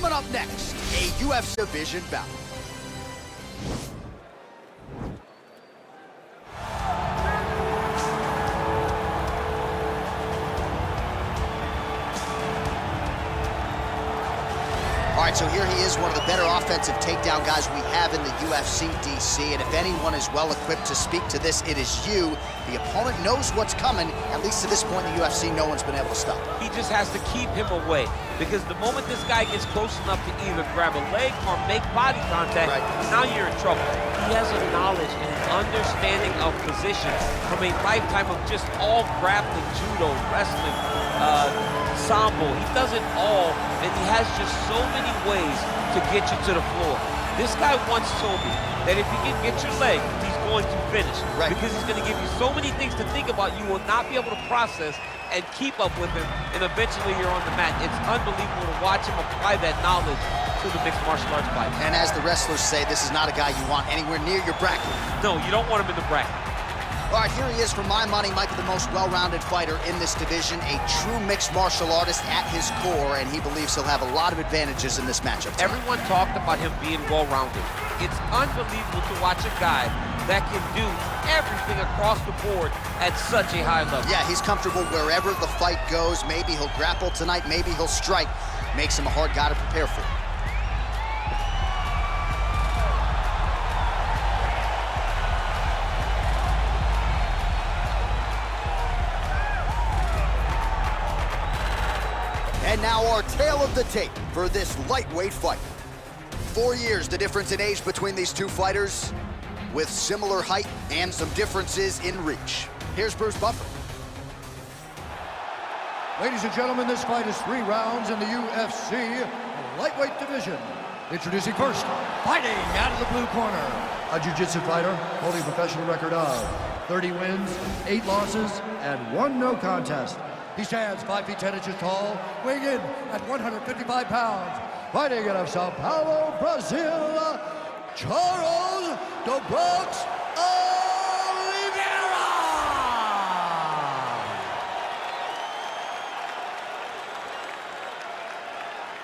Coming up next, a UFC division bout. All right, so here he is, one of the better offensive takedown guys we have in the UFC, DC. And if anyone is well-equipped to speak to this, it is you. The opponent knows what's coming. At least to this point in the UFC, no one's been able to stop him. He just has to keep him away. Because the moment this guy gets close enough to either grab a leg or make body contact, now you're in trouble. He has a knowledge and an understanding of position from a lifetime of just all grappling, judo, wrestling, sambo. He does it all, and he has just so many ways to get you to the floor. This guy once told me that if he can get your leg, he's going to finish. Because he's going to give you so many things to think about you will not be able to process and keep up with him, and eventually you're on the mat. It's unbelievable to watch him apply that knowledge to the mixed martial arts fight. And as the wrestlers say, this is not a guy you want anywhere near your bracket. No, you don't want him in the bracket. All right, here he is for my money, Michael, the most well-rounded fighter in this division, a true mixed martial artist at his core, and he believes he'll have a lot of advantages in this matchup tonight. Everyone talked about him being well-rounded. It's unbelievable to watch a guy that can do everything across the board at such a high level. Yeah, he's comfortable wherever the fight goes. Maybe he'll grapple tonight, maybe he'll strike. Makes him a hard guy to prepare for. And now our tale of the tape for this lightweight fight. 4 years the difference in age between these two fighters, with similar height and some differences in reach. Here's Bruce Buffer. Ladies and gentlemen, this fight is 3 rounds in the UFC lightweight division. Introducing first, fighting out of the blue corner, a jiu-jitsu fighter holding a professional record of 30 wins, 8 losses, and 1 no contest. He stands 5 feet 10 inches tall, weighing in at 155 pounds. Fighting out of Sao Paulo, Brazil, Charles Oливейра.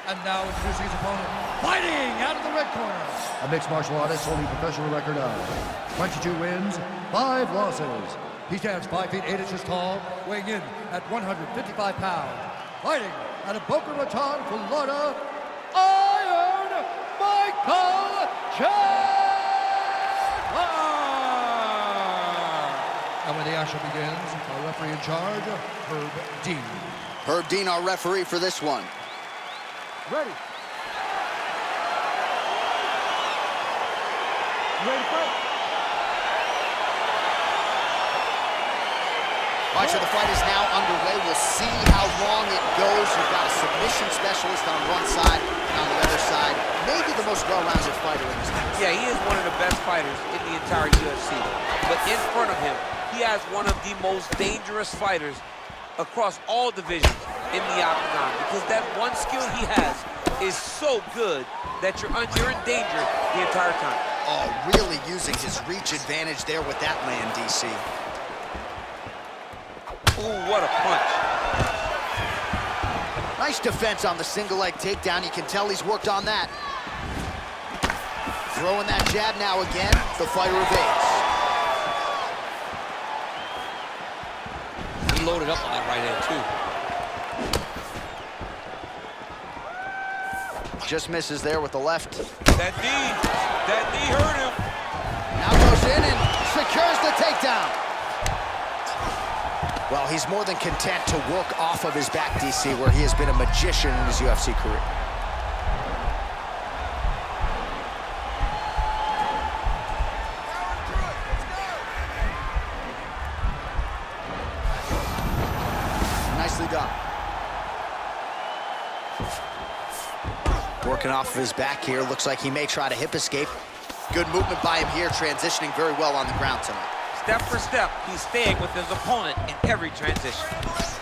And now introducing his opponent, fighting out of the red corner, a mixed martial artist holding a professional record of 22 wins, 5 losses. He stands 5 feet 8 inches tall, weighing in at 155 pounds. Fighting out of Boca Raton, Florida, Iron Michael Chендлер. And when the action begins, our referee in charge, Herb Dean. Herb Dean, our referee for this one. Ready. Ready to fight? All right, so the fight is now underway. We'll see how long it goes. You've got a submission specialist on one side, and on the other side, maybe the most well-rounded fighter in this match. Yeah, he is one of the best fighters in the entire UFC. But in front of him, he has one of the most dangerous fighters across all divisions in the octagon, because that one skill he has is so good that you're in danger the entire time. Oh, really using his reach advantage there with that land, DC. Ooh, what a punch. Nice defense on the single leg takedown. You can tell he's worked on that. Throwing that jab now again. The fighter evades. He loaded up on that right hand, too. Just misses there with the left. That knee hurt him. Now goes in and secures the takedown. Well, he's more than content to work off of his back, DC, where he has been a magician in his UFC career. Nicely done. Working off of his back here. Looks like he may try to hip escape. Good movement by him here, transitioning very well on the ground tonight. Step for step, he's staying with his opponent in every transition.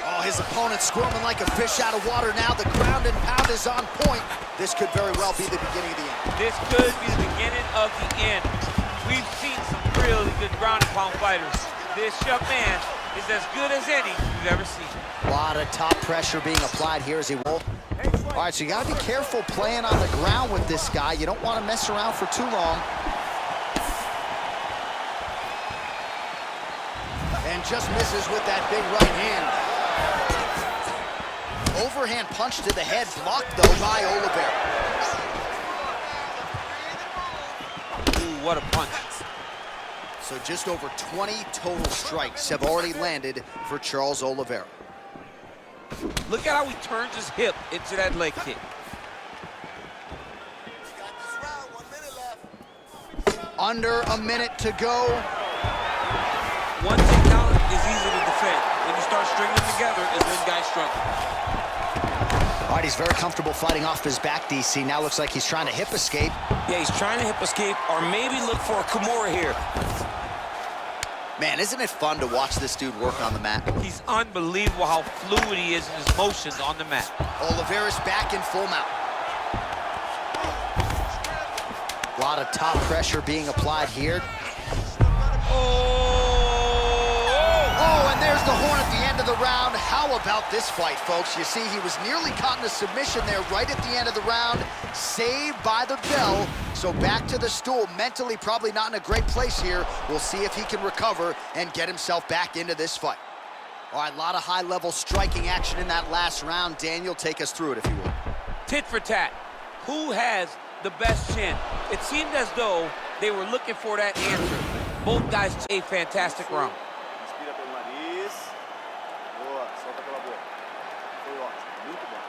Oh, his opponent squirming like a fish out of water now. The ground and pound is on point. This could very well be the beginning of the end. This could be the beginning of the end. We've seen some really good ground and pound fighters. This young man is as good as any you've ever seen. A lot of top pressure being applied here as he will. All right, so you gotta be careful playing on the ground with this guy. You don't want to mess around for too long. And just misses with that big right hand. Overhand punch to the head, blocked though by Oливейра. Ooh, what a punch. So just over 20 total strikes have already landed for Charles Oливейra. Look at how he turns his hip into that leg kick. Under a minute to go. One takedown is easy to defend. When you start stringing them together is when guys struggle. All right, he's very comfortable fighting off his back, DC. Now looks like he's trying to hip escape. Yeah, he's trying to hip escape or maybe look for a Kimura here. Man, isn't it fun to watch this dude work on the mat? He's unbelievable how fluid he is in his motions on the mat. Oливейra's back in full mount. A lot of top pressure being applied here. Oh, and there's the horn at the end of the round. How about this fight, folks? You see, he was nearly caught in a submission there right at the end of the round. Saved by the bell. So back to the stool. Mentally probably not in a great place here. We'll see if he can recover and get himself back into this fight. All right, a lot of high-level striking action in that last round. Daniel, take us through it, if you will. Tit for tat. Who has the best chin? It seemed as though they were looking for that answer. Both guys a fantastic round. Inspira pelo nariz. Boa, solta pela boca. Foi ótimo, muito bom.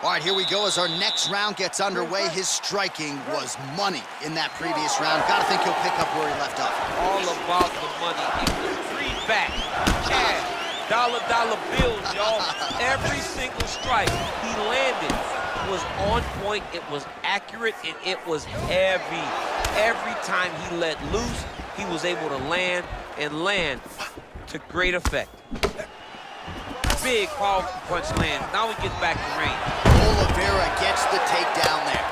All right, here we go as our next round gets underway. His striking was money in that previous round. Gotta think he'll pick up where he left off. All about the money. It was greenback, cash, dollar bills, y'all. Every single strike he landed was on point, it was accurate, and it was heavy. Every time he let loose, he was able to land to great effect. Big, powerful punch land. Now he gets back to range. Oливейра gets the takedown there.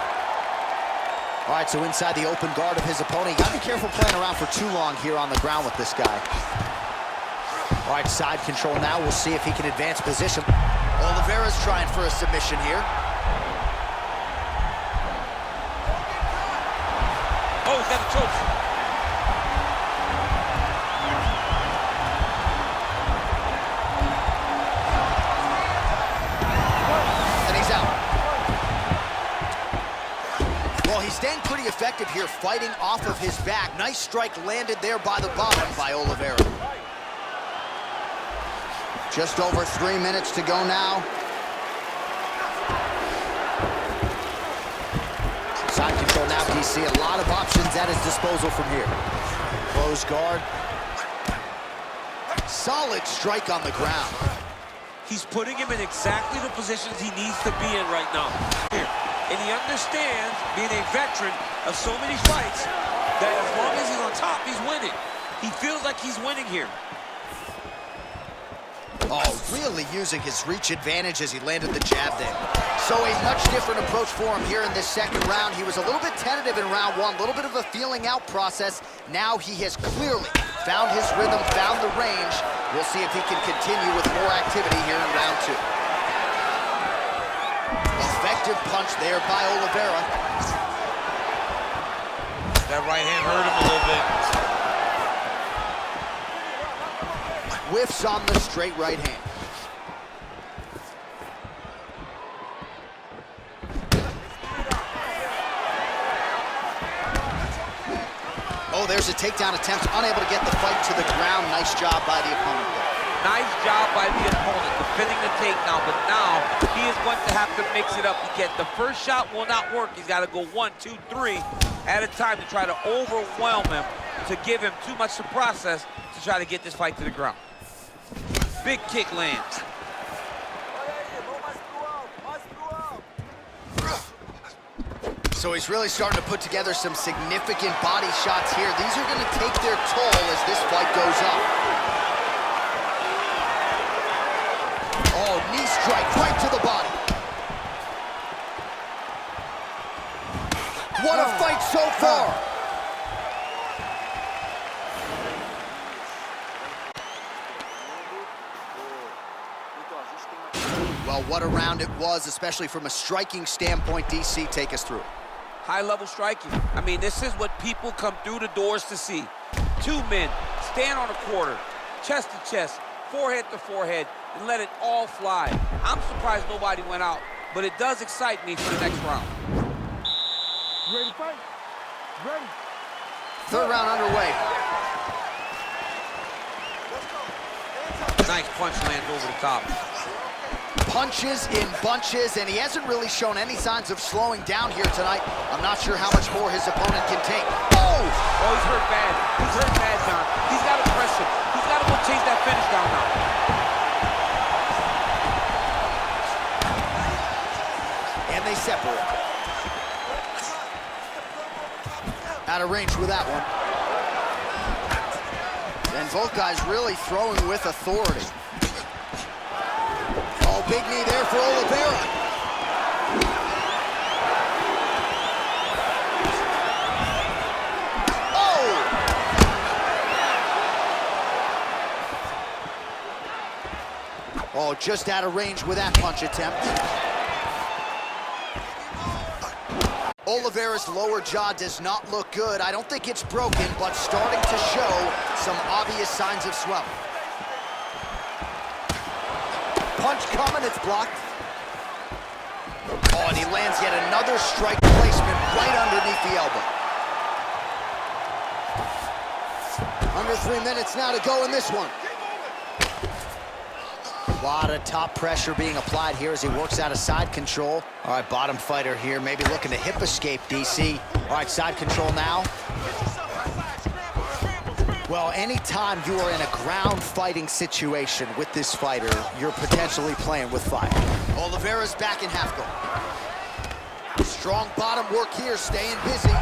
All right, so inside the open guard of his opponent. You gotta be careful playing around for too long here on the ground with this guy. All right, side control now. We'll see if he can advance position. Oliveira's trying for a submission here. Oh, he's got a choke. And he's out. Well, he's staying pretty effective here, fighting off of his back. Nice strike landed there by the bottom by Oливейra. Just over 3 minutes to go now. Side control now, DC. A lot of options at his disposal from here. Close guard. Solid strike on the ground. He's putting him in exactly the positions he needs to be in right now. Here. And he understands, being a veteran of so many fights, that as long as he's on top, he's winning. He feels like he's winning here. Oh, really using his reach advantage as he landed the jab there. So a much different approach for him here in this second round. He was a little bit tentative in round one, a little bit of a feeling out process. Now he has clearly found his rhythm, found the range. We'll see if he can continue with more activity here in round two. Effective punch there by Oливейра. That right hand hurt him a little bit. Whiffs on the straight right hand. Oh, there's a takedown attempt, unable to get the fight to the ground. Nice job by the opponent there. Nice job by the opponent, defending the takedown, but now he is going to have to mix it up. The first shot will not work. He's got to go 1, 2, 3 at a time to try to overwhelm him, to give him too much to process to try to get this fight to the ground. Big kick lands. So he's really starting to put together some significant body shots here. These are going to take their toll as this fight goes up. Oh, knee strike right to the body. What a fight so far. Well, what a round it was, especially from a striking standpoint. DC, take us through. High-level striking. I mean, this is what people come through the doors to see. Two men stand on a quarter, chest to chest, forehead to forehead, and let it all fly. I'm surprised nobody went out, but it does excite me for the next round. Ready to fight? Ready. Third round underway. Nice punch lands over the top. Punches in bunches, and he hasn't really shown any signs of slowing down here tonight. I'm not sure how much more his opponent can take. Oh! Oh, he's hurt bad. He's hurt bad, John. He's got to press him. He's got to go chase that finish down now. And they separate. Out of range with that one. And both guys really throwing with authority. Oh, big knee there for Oливейра. Oh! Oh, just out of range with that punch attempt. Oliveira's lower jaw does not look good. I don't think it's broken, but starting to show some obvious signs of swelling. Punch coming, it's blocked. Oh, and he lands yet another strike placement right underneath the elbow. Under 3 minutes now to go in this one. A lot of top pressure being applied here as he works out of side control. All right, bottom fighter here, maybe looking to hip escape, DC. All right, side control now. Well, anytime you are in a ground fighting situation with this fighter, you're potentially playing with fire. Oliveira's back in half guard. Strong bottom work here, staying busy.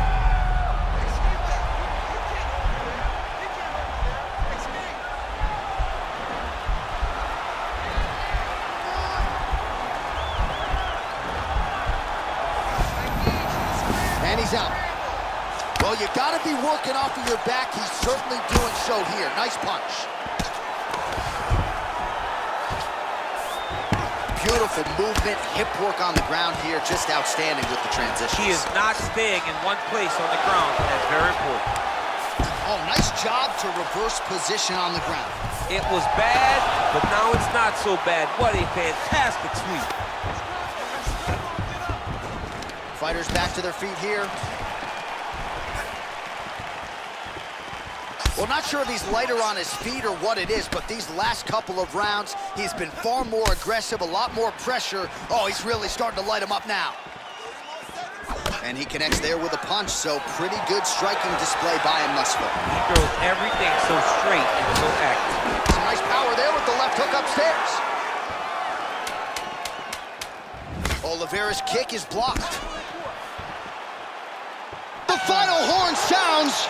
And he's out. Well, you gotta be working off of your back. He's certainly doing so here. Nice punch. Beautiful movement, hip work on the ground here. Just outstanding with the transition. He is not staying in one place on the ground. That's very important. Oh, nice job to reverse position on the ground. It was bad, but now it's not so bad. What a fantastic sweep. Fighters back to their feet here. Well, not sure if he's lighter on his feet or what it is, but these last couple of rounds, he's been far more aggressive, a lot more pressure. Oh, he's really starting to light him up now. And he connects there with a punch, so pretty good striking display by him thus far. He throws everything so straight and so accurate. Some nice power there with the left hook upstairs. Oliveira's kick is blocked. The final horn sounds.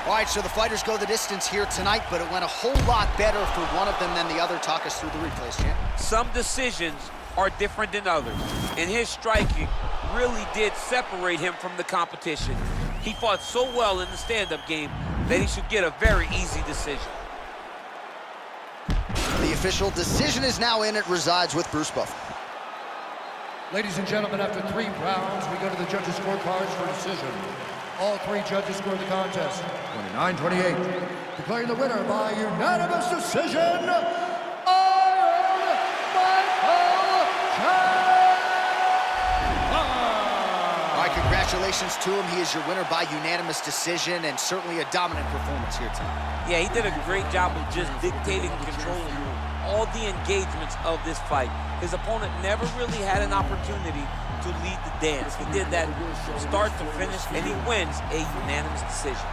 All right, so the fighters go the distance here tonight, but it went a whole lot better for one of them than the other. Talk us through the replays, champ. Some decisions are different than others, and his striking really did separate him from the competition. He fought so well in the stand-up game that he should get a very easy decision. The official decision is now in. It resides with Bruce Buffer. Ladies and gentlemen, after 3 rounds, we go to the judges' scorecards for decision. All 3 judges scored the contest 29-28, declaring the winner by unanimous decision, Michael Chендлer. All right, congratulations to him. He is your winner by unanimous decision, and certainly a dominant performance here tonight. Yeah, he did a great job of just dictating and controlling all the engagements of this fight. His opponent never really had an opportunity to lead the dance. He did that from start to finish, and he wins a unanimous decision.